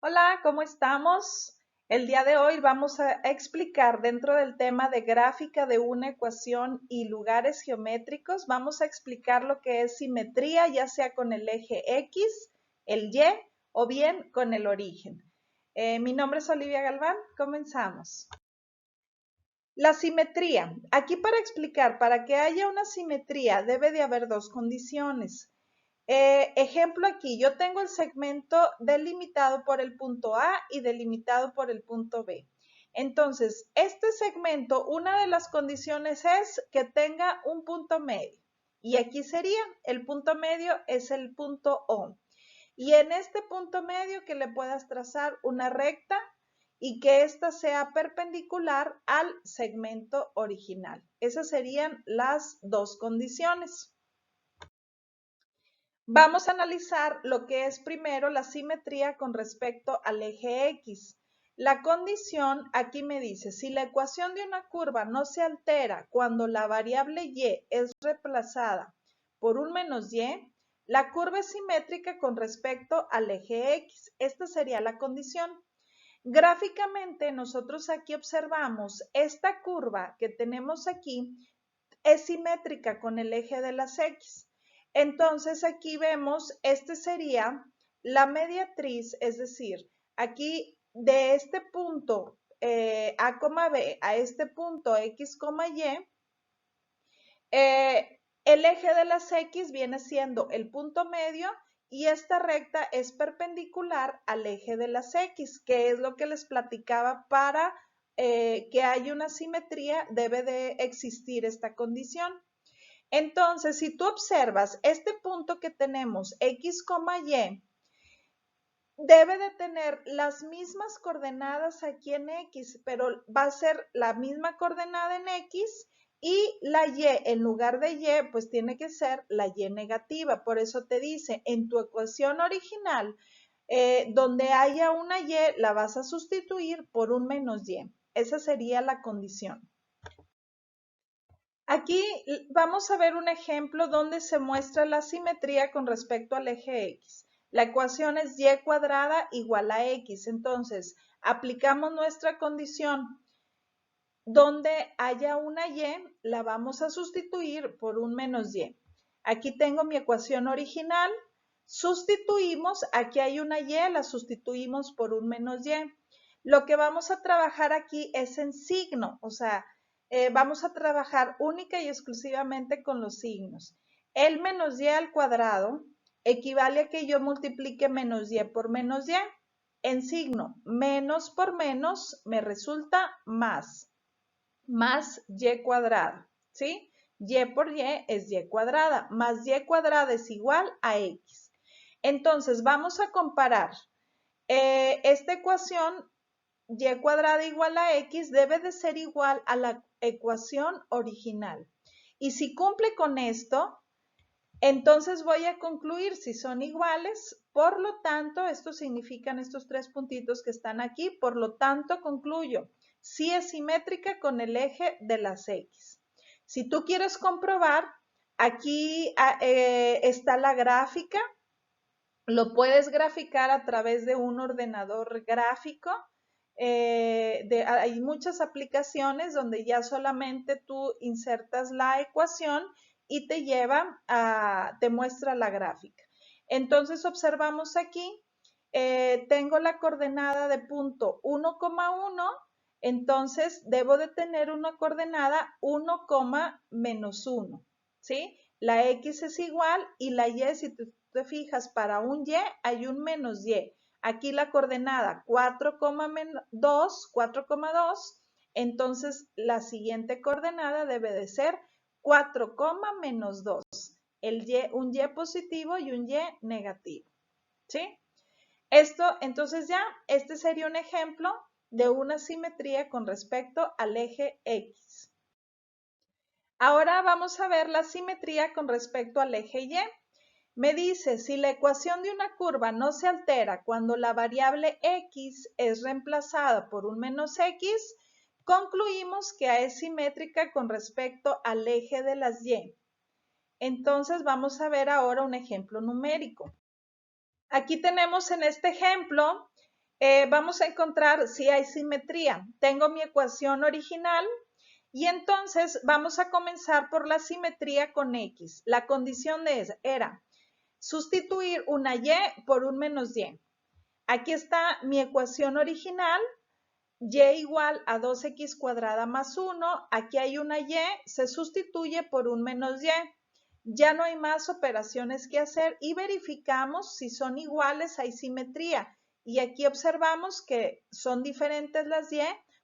Hola, ¿cómo estamos? El día de hoy vamos a explicar dentro del tema de gráfica de una ecuación y lugares geométricos, vamos a explicar lo que es simetría, ya sea con el eje X, el Y o bien con el origen. Mi nombre es Olivia Galván, comenzamos. La simetría. Aquí para explicar, para que haya una simetría debe de haber dos condiciones. Ejemplo aquí, yo tengo el segmento delimitado por el punto A y delimitado por el punto B. Entonces, este segmento, una de las condiciones es que tenga un punto medio. Y aquí sería, el punto medio es el punto O. Y en este punto medio que le puedas trazar una recta y que ésta sea perpendicular al segmento original. Esas serían las dos condiciones. Vamos a analizar lo que es primero la simetría con respecto al eje X. La condición aquí me dice, si la ecuación de una curva no se altera cuando la variable Y es reemplazada por un menos Y, la curva es simétrica con respecto al eje X. Esta sería la condición. Gráficamente, nosotros aquí observamos esta curva que tenemos aquí es simétrica con el eje de las X. Entonces aquí vemos, este sería la mediatriz, es decir, aquí de este punto A, B a este punto X, Y, el eje de las X viene siendo el punto medio y esta recta es perpendicular al eje de las X, que es lo que les platicaba para que haya una simetría, debe de existir esta condición. Entonces, si tú observas este punto que tenemos, X, Y, debe de tener las mismas coordenadas aquí en X, pero va a ser la misma coordenada en X y la Y, en lugar de Y, pues tiene que ser la Y negativa. Por eso te dice, en tu ecuación original, donde haya una Y, la vas a sustituir por un menos Y. Esa sería la condición. Aquí vamos a ver un ejemplo donde se muestra la simetría con respecto al eje X. La ecuación es y cuadrada igual a X. Entonces, aplicamos nuestra condición. Donde haya una Y, la vamos a sustituir por un menos Y. Aquí tengo mi ecuación original. Sustituimos, aquí hay una Y, la sustituimos por un menos Y. Lo que vamos a trabajar aquí es en signo, o sea, vamos a trabajar única y exclusivamente con los signos. El menos Y al cuadrado equivale a que yo multiplique menos Y por menos Y. En signo, menos por menos me resulta más Y cuadrada, ¿sí? Y por Y es Y cuadrada, más Y cuadrada es igual a X. Entonces, vamos a comparar esta ecuación Y cuadrada igual a X debe de ser igual a la ecuación original. Y si cumple con esto, entonces voy a concluir si son iguales. Por lo tanto, esto significan estos tres puntitos que están aquí. Por lo tanto, concluyo si es simétrica con el eje de las X. Si tú quieres comprobar, aquí está la gráfica. Lo puedes graficar a través de un ordenador gráfico. Hay muchas aplicaciones donde ya solamente tú insertas la ecuación y te lleva te muestra la gráfica. Entonces observamos aquí, tengo la coordenada de punto 1,1, entonces debo de tener una coordenada 1, menos 1, ¿sí? La X es igual y la Y, si te fijas, para un Y hay un menos Y. Aquí la coordenada 4,2, entonces la siguiente coordenada debe de ser 4, menos 2. Un Y positivo y un Y negativo, ¿sí? Esto, entonces ya, este sería un ejemplo de una simetría con respecto al eje X. Ahora vamos a ver la simetría con respecto al eje Y. Me dice, si la ecuación de una curva no se altera cuando la variable X es reemplazada por un menos X, concluimos que es simétrica con respecto al eje de las Y. Entonces vamos a ver ahora un ejemplo numérico. Aquí tenemos en este ejemplo vamos a encontrar si hay simetría. Tengo mi ecuación original y entonces vamos a comenzar por la simetría con X. La condición era sustituir una Y por un menos Y. Aquí está mi ecuación original, Y igual a 2X cuadrada más 1. Aquí hay una Y, se sustituye por un menos Y. Ya no hay más operaciones que hacer y verificamos si son iguales, hay simetría. Y aquí observamos que son diferentes las Y,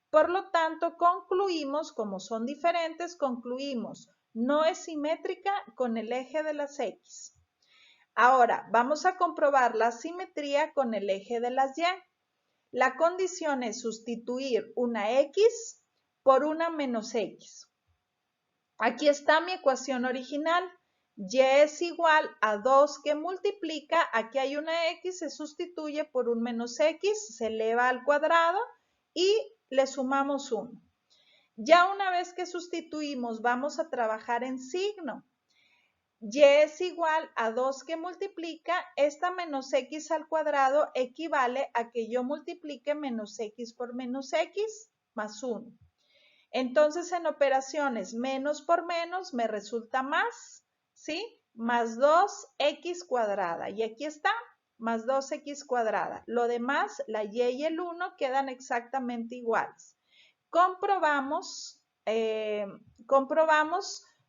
por lo tanto concluimos, como son diferentes, concluimos, no es simétrica con el eje de las X. Ahora, vamos a comprobar la simetría con el eje de las Y. La condición es sustituir una X por una menos X. Aquí está mi ecuación original. Y es igual a 2 que multiplica, aquí hay una X, se sustituye por un menos X, se eleva al cuadrado y le sumamos 1. Ya una vez que sustituimos, vamos a trabajar en signo. Y es igual a 2 que multiplica, esta menos X al cuadrado equivale a que yo multiplique menos X por menos X más 1. Entonces, en operaciones menos por menos me resulta más, ¿sí? Más 2x cuadrada. Y aquí está, más 2x cuadrada. Lo demás, la y y el 1 quedan exactamente iguales. Comprobamos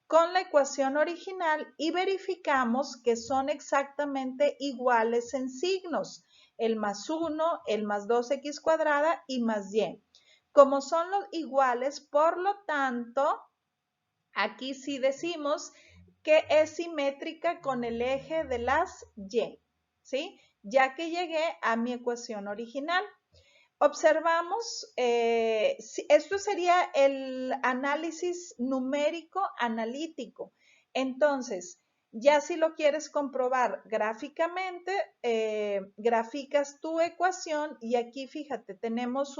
con la ecuación original y verificamos que son exactamente iguales en signos. El más 1, el más 2x cuadrada y más y. Como son los iguales, por lo tanto, aquí sí decimos que es simétrica con el eje de las Y, ¿sí? Ya que llegué a mi ecuación original. Observamos, esto sería el análisis numérico analítico. Entonces, ya si lo quieres comprobar gráficamente, graficas tu ecuación y aquí fíjate, tenemos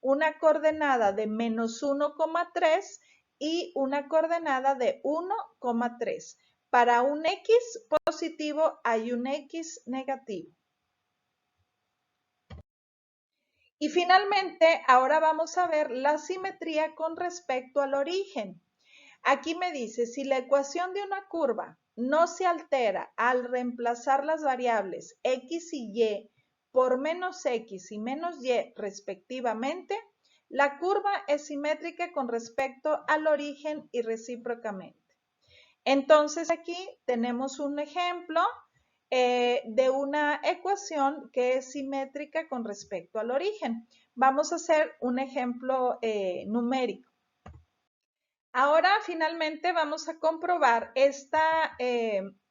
una coordenada de menos 1,3 y una coordenada de 1,3. Para un X positivo hay un X negativo. Y finalmente, ahora vamos a ver la simetría con respecto al origen. Aquí me dice, si la ecuación de una curva no se altera al reemplazar las variables x y y por menos x y menos y respectivamente, la curva es simétrica con respecto al origen y recíprocamente. Entonces aquí tenemos un ejemplo de una ecuación que es simétrica con respecto al origen. Vamos a hacer un ejemplo numérico. Ahora finalmente vamos a comprobar esta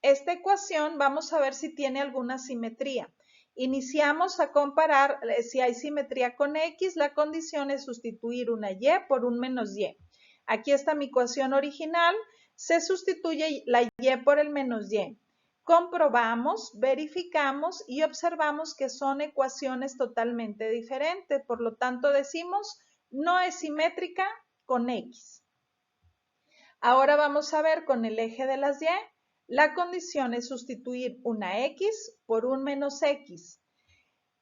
ecuación, vamos a ver si tiene alguna simetría. Iniciamos a comparar si hay simetría con X, la condición es sustituir una Y por un menos Y. Aquí está mi ecuación original, se sustituye la Y por el menos Y. Comprobamos, verificamos y observamos que son ecuaciones totalmente diferentes. Por lo tanto, decimos no es simétrica con X. Ahora vamos a ver con el eje de las Y. La condición es sustituir una X por un menos X.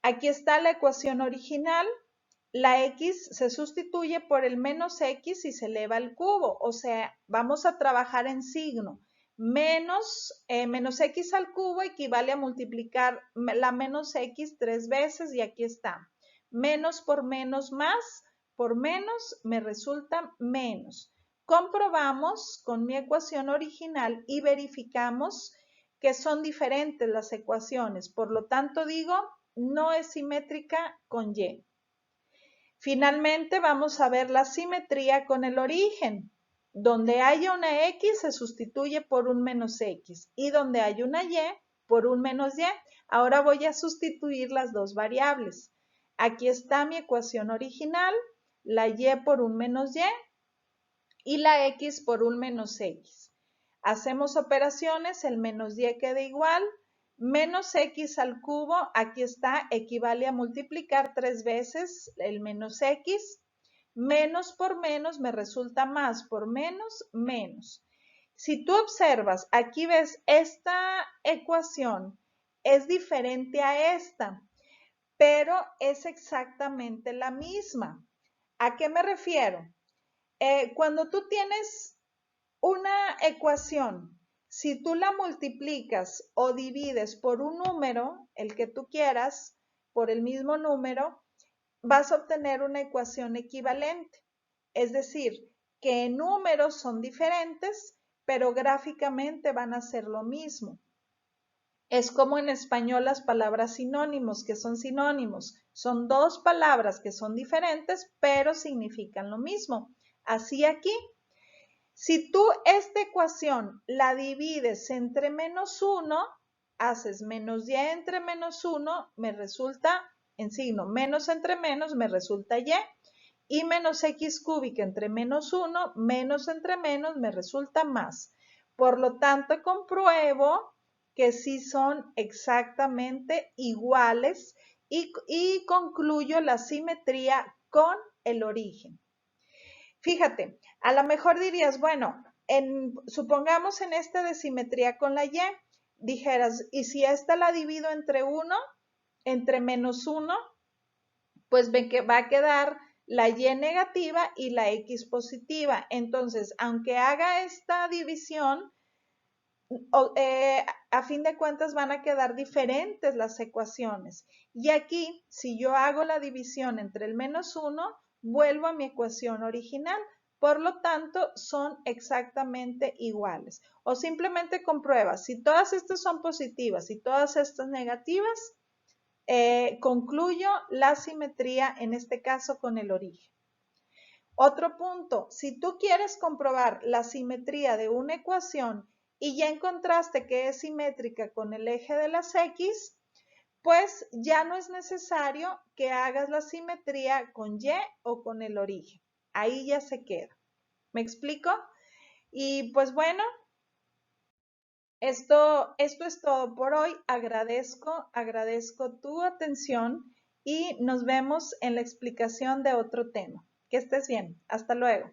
Aquí está la ecuación original. La X se sustituye por el menos X y se eleva al cubo. O sea, vamos a trabajar en signo. Menos X al cubo equivale a multiplicar la menos X 3 veces y aquí está. Menos por menos más, por menos me resulta menos. Comprobamos con mi ecuación original y verificamos que son diferentes las ecuaciones. Por lo tanto, digo, no es simétrica con Y. Finalmente, vamos a ver la simetría con el origen. Donde haya una X se sustituye por un menos X y donde hay una Y por un menos Y. Ahora voy a sustituir las dos variables. Aquí está mi ecuación original, la Y por un menos y la X por un menos X. Hacemos operaciones, el menos Y queda igual, menos X al cubo, aquí está, equivale a multiplicar 3 veces el menos X, menos por menos me resulta más, por menos, menos. Si tú observas, aquí ves esta ecuación es diferente a esta. pero es exactamente la misma. ¿A qué me refiero? Cuando tú tienes una ecuación, si tú la multiplicas o divides por un número, el que tú quieras, por el mismo número, vas a obtener una ecuación equivalente. Es decir, que en números son diferentes, pero gráficamente van a ser lo mismo. Es como en español las palabras sinónimos, que son sinónimos. Son dos palabras que son diferentes, pero significan lo mismo. Así aquí, si tú esta ecuación la divides entre -1, haces menos y entre -1, me resulta en signo menos entre menos, me resulta y menos x cúbica entre -1, menos entre menos, me resulta más. Por lo tanto, compruebo que sí son exactamente iguales y concluyo la simetría con el origen. Fíjate, a lo mejor dirías, bueno, supongamos en esta de simetría con la y, dijeras, ¿y si esta la divido entre 1, entre -1? Pues ven que va a quedar la y negativa y la x positiva. Entonces, aunque haga esta división, a fin de cuentas van a quedar diferentes las ecuaciones. Y aquí, si yo hago la división entre el -1, vuelvo a mi ecuación original. Por lo tanto, son exactamente iguales. O simplemente compruebas, si todas estas son positivas y todas estas negativas, concluyo la simetría, en este caso con el origen. Otro punto, si tú quieres comprobar la simetría de una ecuación y ya encontraste que es simétrica con el eje de las X, pues ya no es necesario que hagas la simetría con Y o con el origen. Ahí ya se queda. ¿Me explico? Y pues bueno, esto es todo por hoy. Agradezco tu atención y nos vemos en la explicación de otro tema. Que estés bien. Hasta luego.